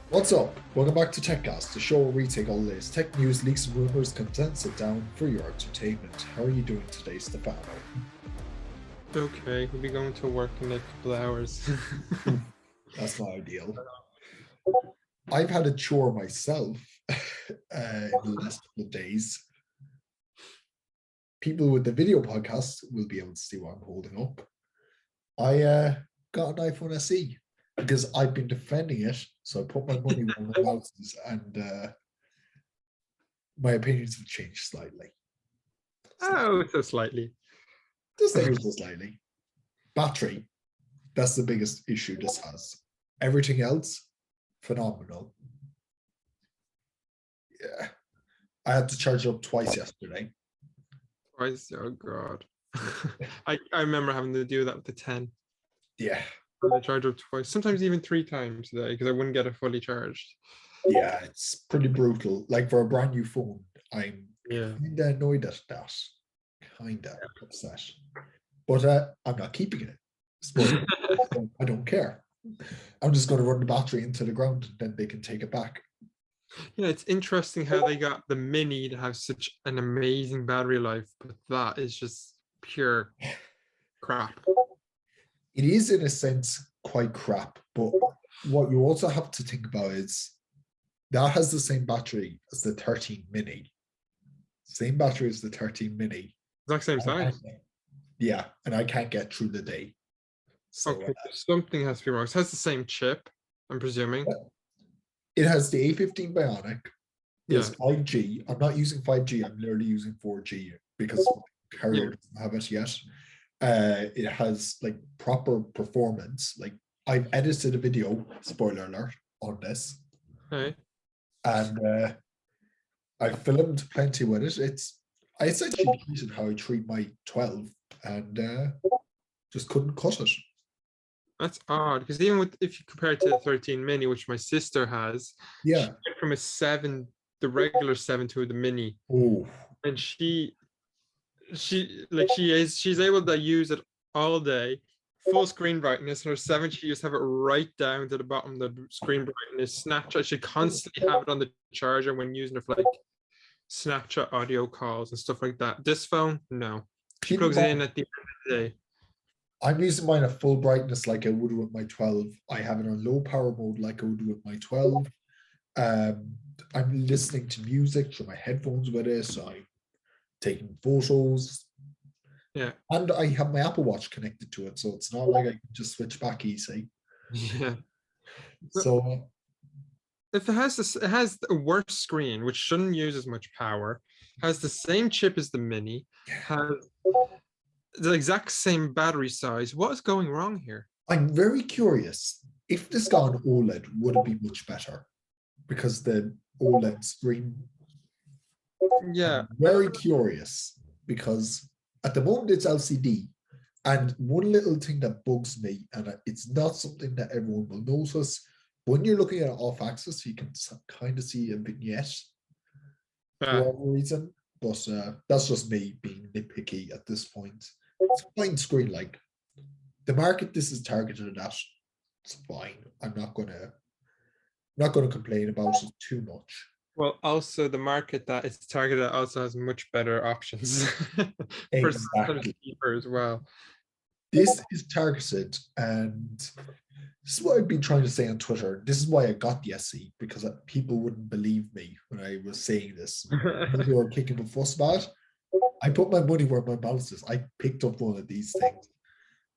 What's up? Welcome back to TechCast, the show where we take all the latest tech news, leaks, and rumors, condense it down for your entertainment. How are you doing today, Stefano? Okay, we'll be going to work in a couple of hours. That's not ideal. I've had a chore myself in the last couple of days. People with the video podcast will be able to see what I'm holding up. I got an iPhone SE because I've been defending it, so I put my money where my mouth is, and my opinions have changed slightly. Oh, so slightly. Just ever so slightly. Battery, that's the biggest issue this has. Everything else, phenomenal. Yeah. I had to charge it up twice yesterday. Twice, oh god. I remember having to do that with the 10. Yeah. I charge up twice, sometimes even 3 times a day because I wouldn't get it fully charged. Yeah, it's pretty brutal. Like for a brand new phone, I'm Yeah. kind of annoyed at that. Kind of upset. But I'm not keeping it. Spoiler. I don't care. I'm just going to run the battery into the ground and then they can take it back. Yeah, it's interesting how they got the mini to have such an amazing battery life, but that is just pure crap. It is, in a sense, quite crap. But what you also have to think about is that has the same battery as the 13 mini. Same battery as the 13 mini. Exact same size. Yeah, and I can't get through the day. So Okay, something has to be wrong. It has the same chip, I'm presuming. it has the A15 Bionic. There's Yeah. 5G. I'm not using 5G. I'm literally using 4G because my carrier doesn't have it yet. It has like proper performance. Like I've edited a video, spoiler alert, on this. Okay. And I filmed plenty with it. I essentially treated how I treat my 12 and just couldn't cut it. That's odd because even with if you compare it to the 13 mini, which my sister has, she Yeah. went from a 7, the regular 7 to the mini, Oh, and she's able to use it all day, full screen brightness. Her 7, she used to have it right down to the bottom of the screen brightness. Snapchat, she constantly have it on the charger when using it for like Snapchat audio calls and stuff like that. This phone, no, she keep in plugs it in mind, at the end of the day. I'm using mine at full brightness like I would with my 12. I have it on low power mode like I would with my 12. Um, I'm listening to music through my headphones with it. So I'm taking photos. Yeah. And I have my Apple Watch connected to it. So it's not like I can just switch back easy. Yeah. So If it has this, it has a worse screen, which shouldn't use as much power, has the same chip as the mini, has the exact same battery size. What is going wrong here? I'm very curious if this got an OLED, would it be much better? Because the OLED screen, Yeah. I'm very curious because at the moment it's LCD. And one little thing that bugs me, and it's not something that everyone will notice, when you're looking at off axis, you can kind of see a vignette for whatever reason. But that's just me being nitpicky at this point. It's a fine screen, like the market this is targeted at, it's fine. I'm not gonna complain about it too much. Well, also the market that it's targeted at also has much better options for sometimes Exactly. cheaper as well. This is targeted, and this is what I've been trying to say on Twitter. This is why I got the SE, because people wouldn't believe me when I was saying this. People were kicking a fuss about it. I put my money where my mouth is. I picked up one of these things.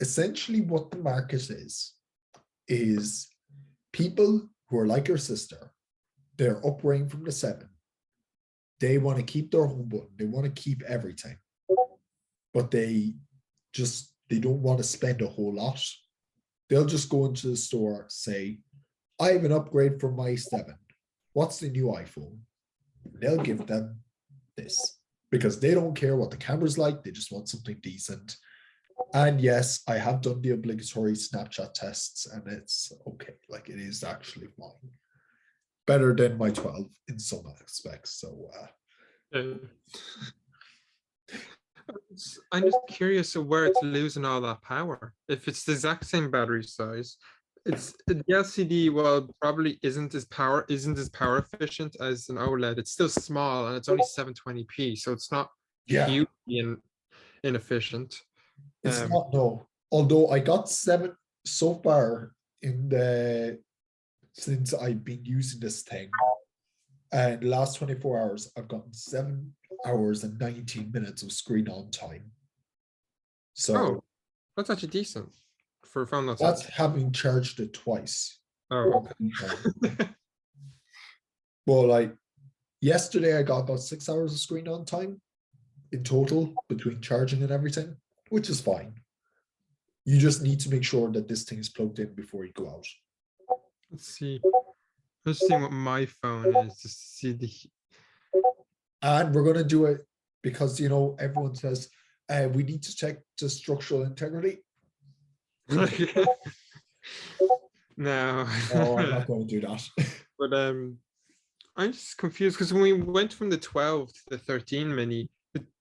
Essentially, what the market is people who are like your sister. They're upgrading from the 7. They want to keep their home button. They want to keep everything, but they don't want to spend a whole lot. They'll just go into the store, say, I have an upgrade for my 7. What's the new iPhone? They'll give them this because they don't care what the camera's like. They just want something decent. And yes, I have done the obligatory Snapchat tests and it's okay. Like it is actually fine. Better than my 12 in some aspects. So I'm just curious of where it's losing all that power. If it's the exact same battery size, it's the LCD. Well, probably isn't as power efficient as an OLED. It's still small and it's only 720p, so it's not Yeah, hugely inefficient. it's Um, not, no. Although I got 7 so far in the since I've been using this thing, and the last 24 hours, I've gotten 7 hours and 19 minutes of screen on time. oh, So that's actually decent for a phone that's that's having charged it twice. oh, okay. Well, like yesterday, I got about 6 hours of screen on time in total between charging and everything, which is fine. You just need to make sure that this thing is plugged in before you go out. Let's see. Let's see what my phone is to see the. And we're going to do it because, everyone says we need to check the structural integrity. No. Oh, I'm not going to do that. But I'm just confused because when we went from the 12 to the 13 mini,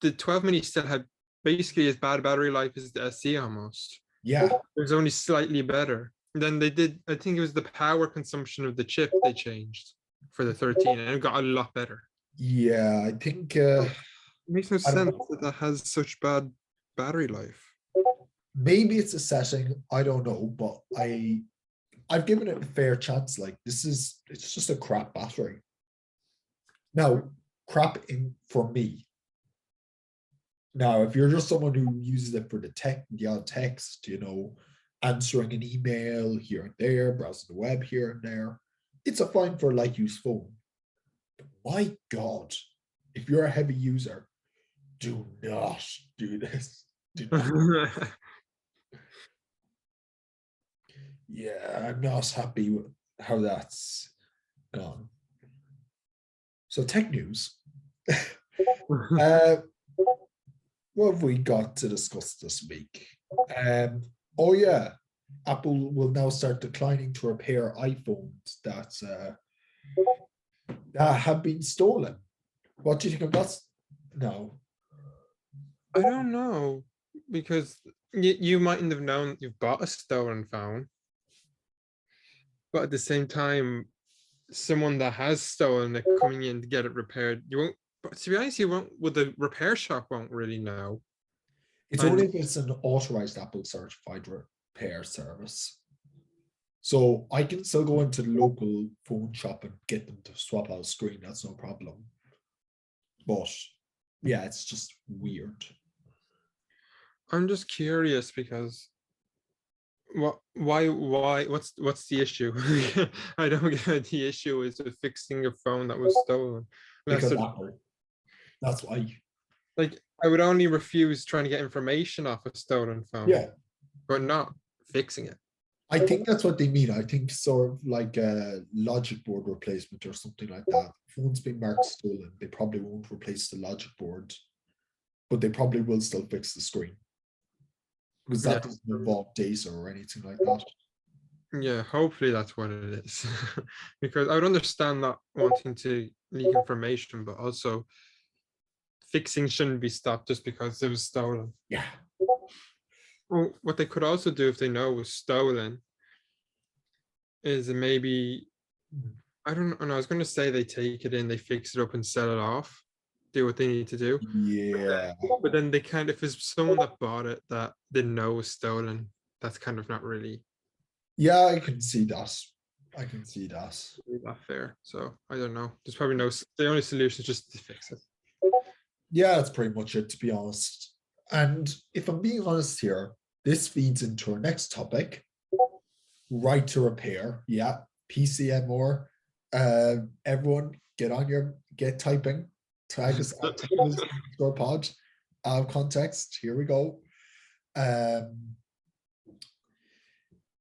the 12 mini still had basically as bad battery life as the SE almost. Yeah. It was only slightly better. Then they did, I think it was the power consumption of the chip they changed for the 13 and it got a lot better. Yeah, I think It makes no I don't sense know. that has such bad battery life. Maybe it's a setting. I don't know, but I've given it a fair chance. Like it's just a crap battery. Now, crap in for me. Now, if you're just someone who uses it for the odd text, answering an email here and there, browsing the web here and there, it's a fine for a light use phone. But my God, if you're a heavy user, do not do this. Do not. Yeah, I'm not happy with how that's gone. So, tech news. uh, what have we got to discuss this week? Oh yeah, Apple will now start declining to repair iPhones that have been stolen. What do you think of that? No. I don't know because you mightn't have known you've bought a stolen phone, but at the same time, someone that has stolen it coming in to get it repaired, you won't. But to be honest, you won't. Well, the repair shop won't really know. It's only And if it's an authorized Apple certified repair service. So I can still go into the local phone shop and get them to swap out a screen. That's no problem. But yeah, it's just weird. I'm just curious because what's the issue? I don't get what the issue is with fixing a phone that was stolen. Because Apple. That's why. Like I would only refuse trying to get information off a stolen phone, Yeah. but not fixing it. I think that's what they mean. I think sort of like a logic board replacement or something like that. Phone's been marked stolen. They probably won't replace the logic board, but they probably will still fix the screen because Yeah. that doesn't involve data or anything like that. Yeah, hopefully that's what it is. Because I would understand not wanting to leak information, but also fixing shouldn't be stopped just because it was stolen. Yeah. Well, what they could also do if they know it was stolen is maybe, I don't know, I was going to say they take it in, they fix it up and sell it off, do what they need to do. Yeah. But then they if it's someone that bought it that didn't know it was stolen, that's kind of not really Yeah, I can see that. I can see that. that fair. So I don't know. There's probably the only solution is just to fix it. Yeah, that's pretty much it, to be honest. And if I'm being honest here, this feeds into our next topic, right to repair. Yeah, PCM everyone get typing, tag us at Store Pod. Out of context, here we go.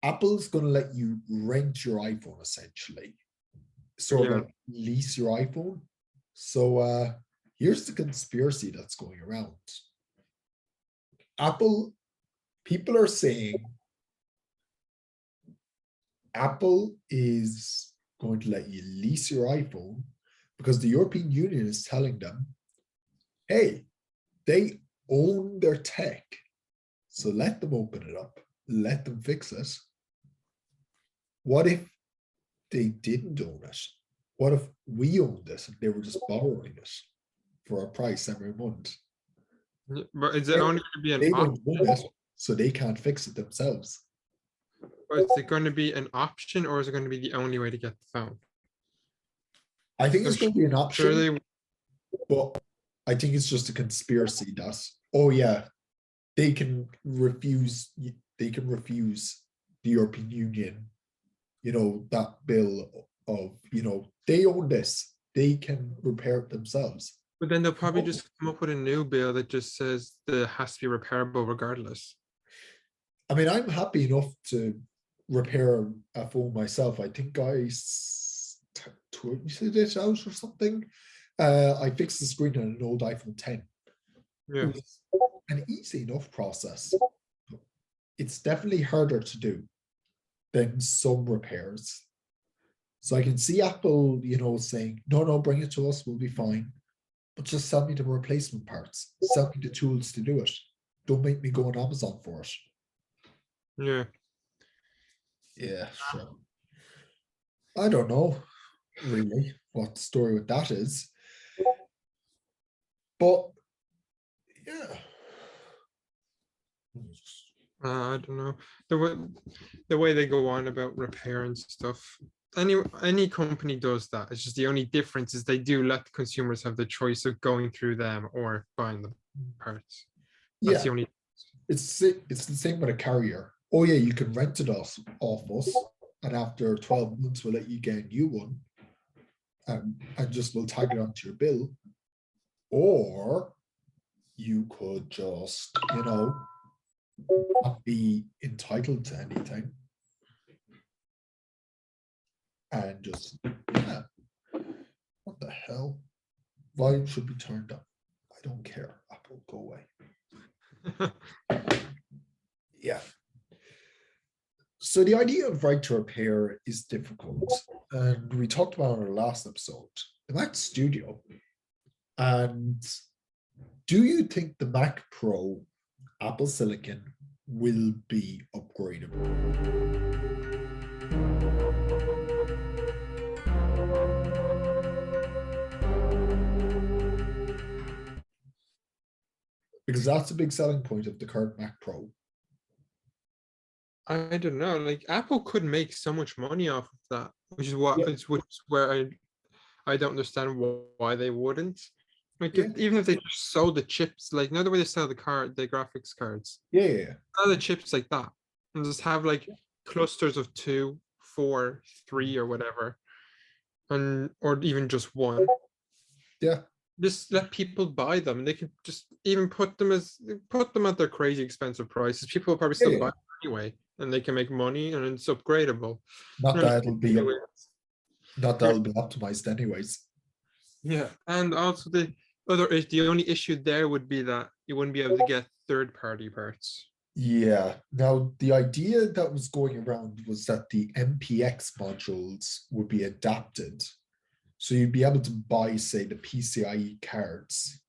Apple's going to let you rent your iPhone essentially, sort of like lease your iPhone. So here's the conspiracy that's going around. People are saying Apple is going to let you lease your iPhone because the European Union is telling them, hey, they own their tech. So let them open it up, let them fix it. What if they didn't own it? What if we owned it and they were just borrowing it for a price every month? But is it only going to be an They don't own option? it, so they can't fix it themselves. Or is it going to be an option, or is it going to be the only way to get the phone? I think it's I'm going to be an sure option, they. but I think it's just a conspiracy that, oh yeah, they can refuse the European Union, that bill of, they own this, they can repair it themselves. But then they'll probably just come up with a new bill that just says that it has to be repairable regardless. I mean, I'm happy enough to repair a phone myself. I think I tweeted it out or something. I fixed the screen on an old iPhone 10. It Yeah. was an easy enough process. It's definitely harder to do than some repairs. So I can see Apple, saying, no, no, bring it to us, we'll be fine. But just sell me the replacement parts. Sell me the tools to do it. Don't make me go on Amazon for it. Yeah. Yeah, sure. I don't know really what the story with that is. But yeah. I don't know. The way they go on about repair and stuff. Any company does that. It's just the only difference is they do let the consumers have the choice of going through them or buying the parts. That's Yeah, the only. it's the same with a carrier. Oh yeah, you can rent it off us, and after 12 months we'll let you get a new one, and just we'll tag it onto your bill. Or you could just, not be entitled to anything and just, yeah, what the hell? Volume should be turned up. I don't care. Apple, go away. Yeah. So the idea of right to repair is difficult. And we talked about in our last episode, the Mac Studio. And do you think the Mac Pro Apple Silicon will be upgradable? Because that's a big selling point of the current Mac Pro. I don't know. Like Apple could make so much money off of that, which is where I don't understand why they wouldn't. Like Yeah, even if they just sold the chips, like another way they sell the graphics cards, yeah. sell the chips like that, and just have like clusters of 2, 4, 3, or whatever, and or even just one. Yeah. Just let people buy them. They can just even put them at their crazy expensive prices. People will probably Yeah, still yeah. buy them anyway, and they can make money, and it's upgradable. Not And that it'll be not that it'll be optimized anyways. yeah, and also the only issue there would be that you wouldn't be able to get third-party parts. Yeah. Now the idea that was going around was that the MPX modules would be adapted. So you'd be able to buy, say, the PCIe cards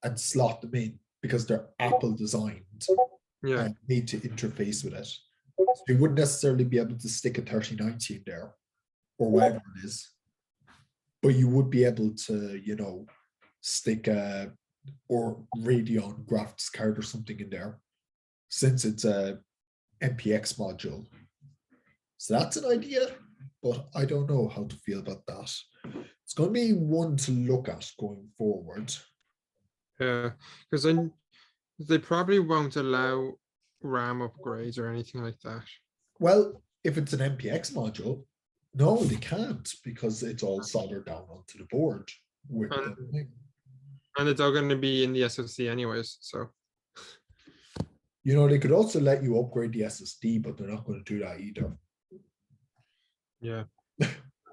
and slot them in because they're Apple designed Yeah, and need to interface with it. So you wouldn't necessarily be able to stick a 3090 in there or whatever it is, but you would be able to, stick a or Radeon graphics card or something in there since it's a MPX module. So that's an idea, but I don't know how to feel about that. It's going to be one to look at going forward. yeah, because then they probably won't allow RAM upgrades or anything like that. Well, if it's an MPX module, no, they can't because it's all soldered down onto the board with And, the thing. and it's all going to be in the SoC anyways, so. They could also let you upgrade the SSD, but they're not going to do that either. Yeah.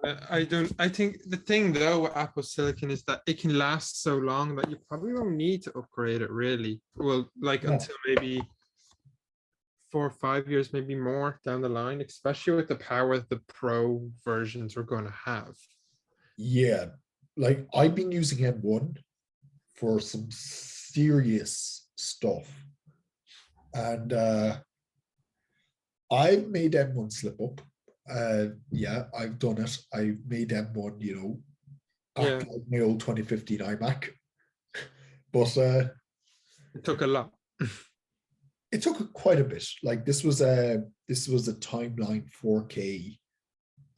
I think the thing though with Apple Silicon is that it can last so long that you probably won't need to upgrade it really. Well, like until maybe 4 or 5 years, maybe more down the line, especially with the power the Pro versions are going to have. Yeah, like I've been using M1 for some serious stuff, and I've made M1 slip up. Yeah, I've done it. I've made M1, Yeah, act like my old 2015 iMac. But it took a lot. it took quite a bit. Like this was a timeline 4K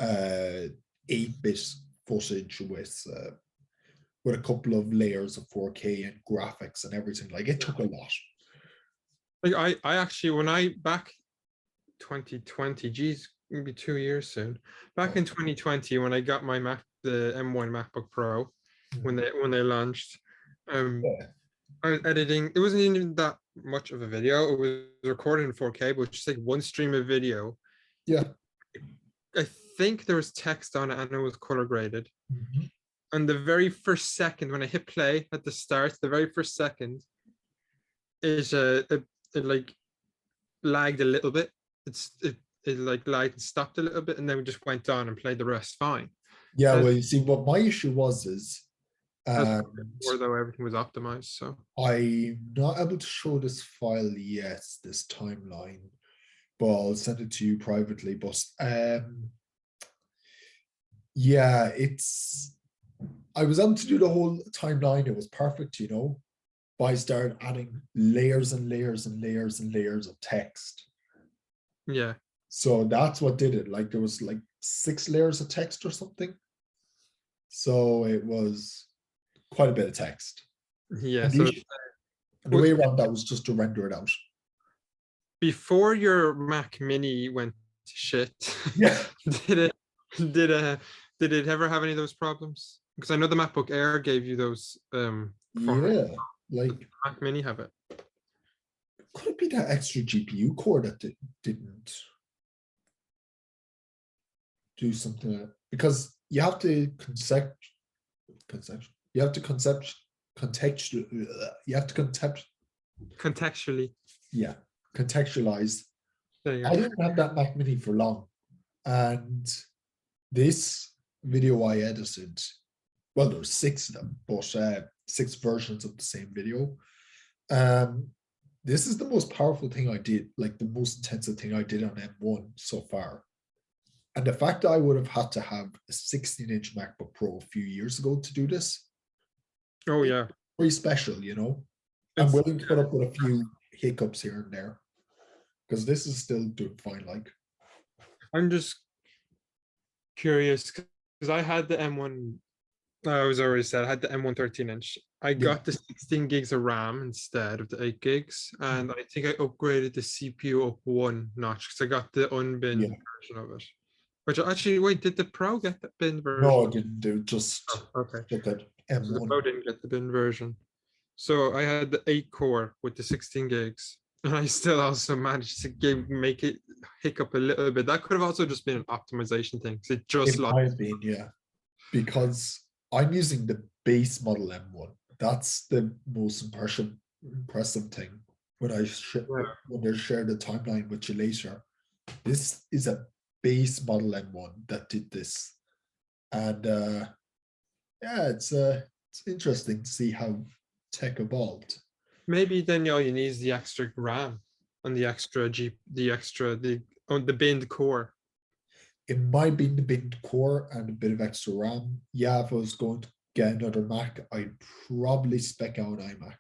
8-bit footage with a couple of layers of 4K and graphics and everything. Like it took a lot. Like I actually when I back 2020, geez, maybe 2 years soon. Back in 2020, when I got my the M1 MacBook Pro, when they launched, um, Yeah, I was editing. It wasn't even that much of a video. It was recorded in 4K, but just like one stream of video. yeah. I think there was text on it and it was color graded. Mhm. And the very first second when I hit play at the start, the very first second is it like lagged a little bit. It like lagged and stopped a little bit, and then we just went on and played the rest fine. Yeah, As well, you see, what my issue was is, as and before, though, everything was optimized. So I'm not able to show this file yet, this timeline, but I'll send it to you privately. But yeah, I was able to do the whole timeline. It was perfect. But I started adding layers and layers and layers and layers of text. yeah, So that's what did it. Like there was like 6 layers of text or something. So it was quite a bit of text. yeah. And So the way around that was just to render it out. before your Mac Mini went to shit, Yeah. did it did did it ever have any of those problems? Because I know the MacBook Air gave you those. For Yeah. the Like, Mac Mini have it. could it be that extra GPU core that didn't do something? Because you have to you have to contextual, you have to Contextually. yeah, contextualize. There you I go. didn't have that Mac Mini for long, and this video I edited, well, there's 6 of them, but 6 versions of the same video. Um, this is the most powerful thing I did, like the most intensive thing I did on M1 so far. And the fact that I would have had to have a 16-inch MacBook Pro a few years ago to do this, Oh yeah. pretty special. I'm It's willing to put up with a few hiccups here and there because this is still doing fine. Like, I'm just curious because I had the M1. I was already said I had the M1 13-inch. I yeah, got the 16 gigs of RAM instead of the 8 gigs, and I think I upgraded the CPU up one notch because I got the unbinned yeah. version of it. Which actually, wait, did the Pro get the bin No, version? I didn't do just Oh, okay. look at So the M1. Pro didn't get the bin version. So I had the 8 core with the 16 gigs. And I still also managed to make it hiccup a little bit. That could have also just been an optimization thing. It just It lost. might have been, yeah, because I'm using the base model M1. That's the most impressive thing when when they share the timeline with you later. This is a base model M1 that did this, and yeah, it's interesting to see how tech evolved. Maybe then all you need is the extra RAM and the extra the binned core. It might be the big core and a bit of extra RAM. Yeah, if I was going to get another Mac, I'd probably spec out an iMac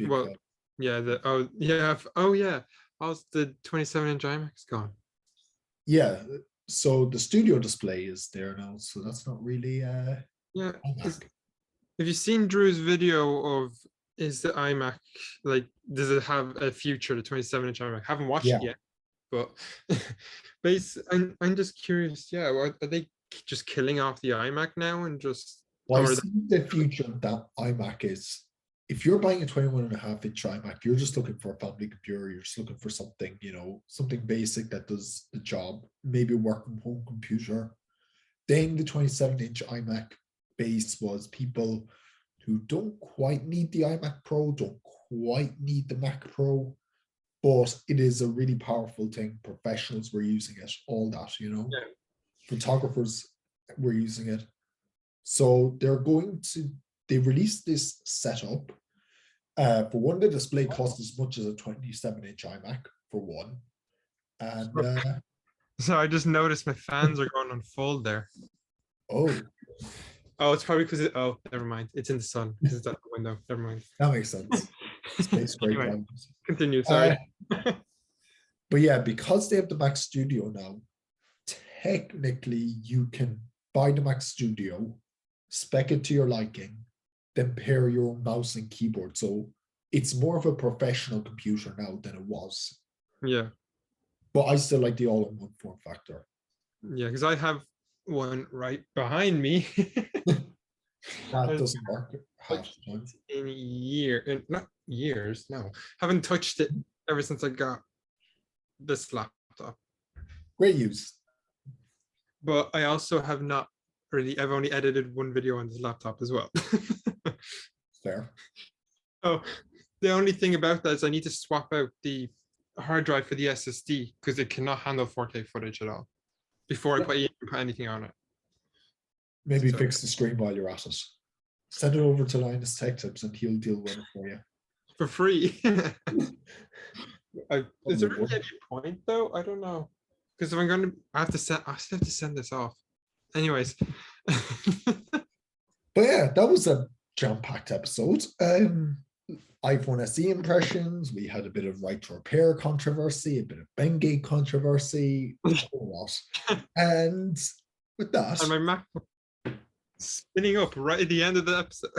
Well, because yeah, yeah. How's the 27-inch iMac's gone? yeah. So the studio display is there now, so that's not really Yeah. Is, iMac. have you seen Drew's video of is the iMac like does it have a future, the 27-inch iMac? Haven't watched Yeah. it yet, but I'm just curious, yeah, are they just killing off the iMac now and just Well, I or see the future of that iMac is if you're buying a 21.5-inch iMac, you're just looking for a family computer. You're just looking for something, something basic that does the job, maybe a work from home computer. Then the 27-inch iMac base was people who don't quite need the iMac Pro, don't quite need the Mac Pro, but it is a really powerful thing. Professionals were using it, all that. yeah. Photographers were using it. So they released this setup. For one, the display costs as much as a 27-inch iMac for one. And So I just noticed my fans are going on full there. Oh, Oh, it's probably because oh, never mind. It's in the sun because it's out the window. Never mind. that makes sense. Space great Anyway, times. continue. Sorry. But yeah, because they have the Mac Studio now, technically you can buy the Mac Studio, spec it to your liking, then pair your own mouse and keyboard. So it's more of a professional computer now than it was. Yeah. But I still like the all-in-one form factor. Yeah, because I have one right behind me. That doesn't work half the time. Not years, no. Haven't touched it ever since I got this laptop. Great use. But I also have not really, I've only edited one video on this laptop as well. Fair. Oh, the only thing about that is I need to swap out the hard drive for the SSD because it cannot handle 4K footage at all before I put anything on it. Maybe So, fix the screen while you're at it. Send it over to Linus Tech Tips and he'll deal with it for you. for free. Is there really any point though? I don't know. Because if I'm gonna I still have to send this off. Anyways. But yeah, that was a jam-packed episode. iPhone SE impressions. We had a bit of right to repair controversy, a bit of Bengate controversy, a whole lot. And with that, and my MacBook spinning up right at the end of the episode.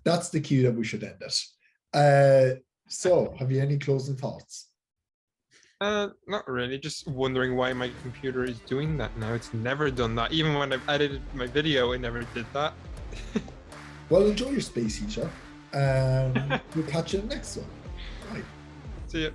That's the cue that we should end it. So, have you any closing thoughts? Not really. Just wondering why my computer is doing that now. It's never done that. Even when I've edited my video, it never did that. Well, enjoy your space heater. We'll catch you in the next one. Bye. See ya.